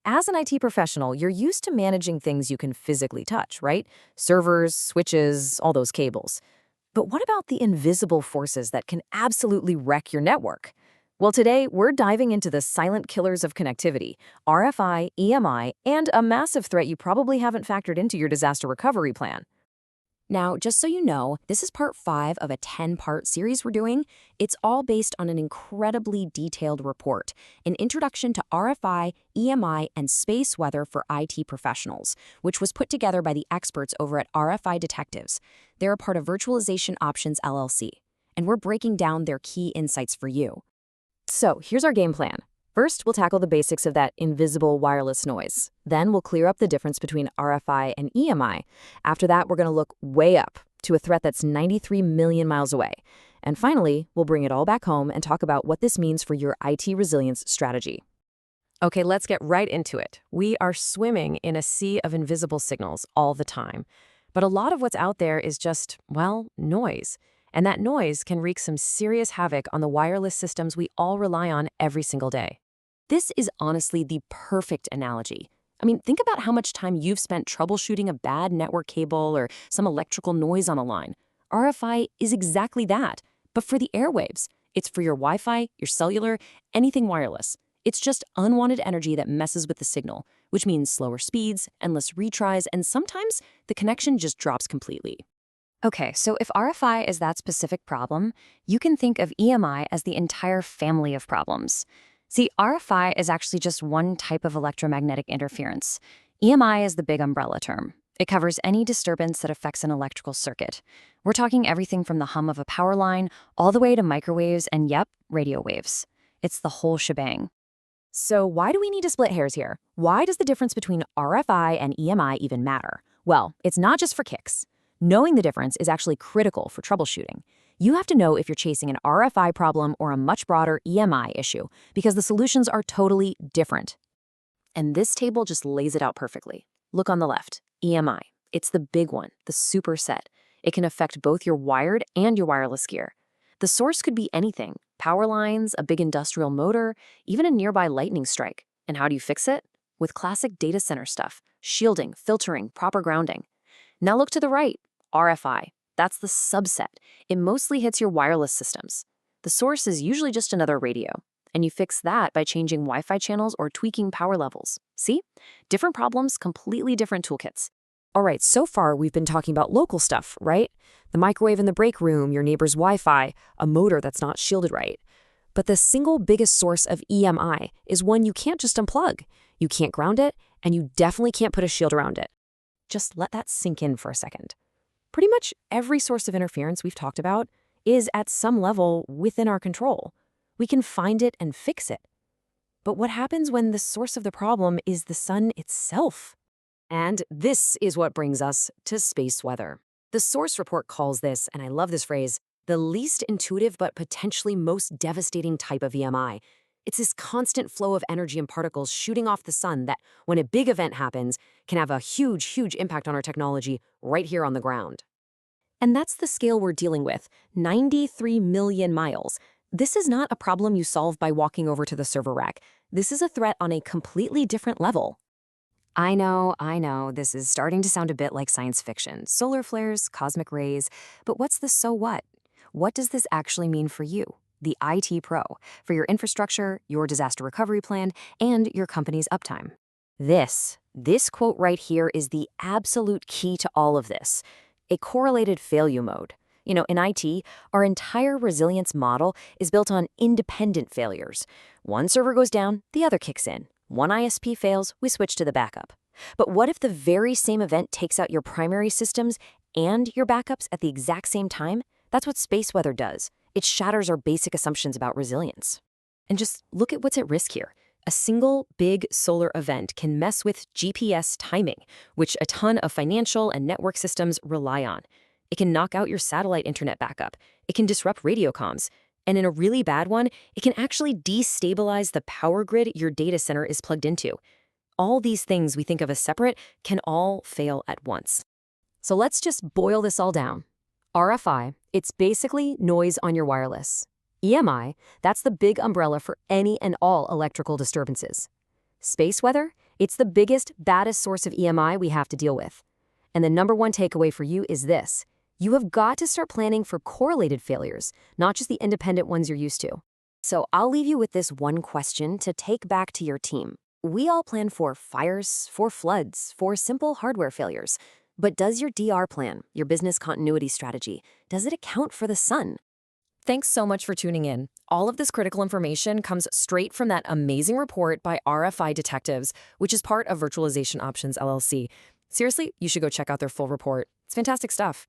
As an IT professional, you're used to managing things you can physically touch, right? Servers, switches, all those cables. But what about the invisible forces that can absolutely wreck your network? Well, today we're diving into the silent killers of connectivity, RFI, EMI, and a massive threat you probably haven't factored into your disaster recovery plan. Now, just so you know, this is part 5 of a 10-part series we're doing. It's all based on an incredibly detailed report, an introduction to RFI, EMI, and space weather for IT professionals, which was put together by the experts over at RFI Detectives. They're a part of Virtualization Options LLC, and we're breaking down their key insights for you. So here's our game plan. First, we'll tackle the basics of that invisible wireless noise. Then we'll clear up the difference between RFI and EMI. After that, we're going to look way up to a threat that's 93 million miles away. And finally, we'll bring it all back home and talk about what this means for your IT resilience strategy. Okay, let's get right into it. We are swimming in a sea of invisible signals all the time. But a lot of what's out there is just, well, noise. And that noise can wreak some serious havoc on the wireless systems we all rely on every single day. This is honestly the perfect analogy. I mean, think about how much time you've spent troubleshooting a bad network cable or some electrical noise on a line. RFI is exactly that, but for the airwaves. It's for your Wi-Fi, your cellular, anything wireless. It's just unwanted energy that messes with the signal, which means slower speeds, endless retries, and sometimes the connection just drops completely. Okay, so if RFI is that specific problem, you can think of EMI as the entire family of problems. See, RFI is actually just one type of electromagnetic interference. EMI is the big umbrella term. It covers any disturbance that affects an electrical circuit. We're talking everything from the hum of a power line all the way to microwaves and, yep, radio waves. It's the whole shebang. So why do we need to split hairs here? Why does the difference between RFI and EMI even matter? Well, it's not just for kicks. Knowing the difference is actually critical for troubleshooting. You have to know if you're chasing an RFI problem or a much broader EMI issue, because the solutions are totally different. And this table just lays it out perfectly. Look on the left, EMI. It's the big one, the superset. It can affect both your wired and your wireless gear. The source could be anything: power lines, a big industrial motor, even a nearby lightning strike. And how do you fix it? With classic data center stuff: shielding, filtering, proper grounding. Now look to the right, RFI. That's the subset. It mostly hits your wireless systems. The source is usually just another radio, and you fix that by changing Wi-Fi channels or tweaking power levels. See? Different problems, completely different toolkits. All right, so far we've been talking about local stuff, right? The microwave in the break room, your neighbor's Wi-Fi, a motor that's not shielded right. But the single biggest source of EMI is one you can't just unplug. You can't ground it, and you definitely can't put a shield around it. Just let that sink in for a second. Pretty much every source of interference we've talked about is at some level within our control. We can find it and fix it. But what happens when the source of the problem is the sun itself? And this is what brings us to space weather. The source report calls this, and I love this phrase, the least intuitive but potentially most devastating type of EMI. It's this constant flow of energy and particles shooting off the sun that, when a big event happens, can have a huge, huge impact on our technology right here on the ground. And that's the scale we're dealing with, 93 million miles. This is not a problem you solve by walking over to the server rack. This is a threat on a completely different level. I know, this is starting to sound a bit like science fiction. Solar flares, cosmic rays, but what's the so what? What does this actually mean for you, the IT pro, for your infrastructure, your disaster recovery plan, and your company's uptime? This quote right here is the absolute key to all of this. A correlated failure mode. You know, in IT, our entire resilience model is built on independent failures. One server goes down, the other kicks in. One ISP fails, we switch to the backup. But what if the very same event takes out your primary systems and your backups at the exact same time? That's what space weather does. It shatters our basic assumptions about resilience. And just look at what's at risk here. A single big solar event can mess with GPS timing, which a ton of financial and network systems rely on. It can knock out your satellite internet backup. It can disrupt radio comms. And in a really bad one, it can actually destabilize the power grid your data center is plugged into. All these things we think of as separate can all fail at once. So let's just boil this all down. RFI, it's basically noise on your wireless. EMI, that's the big umbrella for any and all electrical disturbances. Space weather, It's the biggest, baddest source of EMI we have to deal with. And the number one takeaway for you is this. You have got to start planning for correlated failures, not just the independent ones you're used to. So I'll leave you with this one question to take back to your team. We all plan for fires, for floods, for simple hardware failures. But does your DR plan, your business continuity strategy, does it account for the sun? Thanks so much for tuning in. All of this critical information comes straight from that amazing report by RFI Detectives, which is part of Virtualization Options LLC. Seriously, you should go check out their full report. It's fantastic stuff.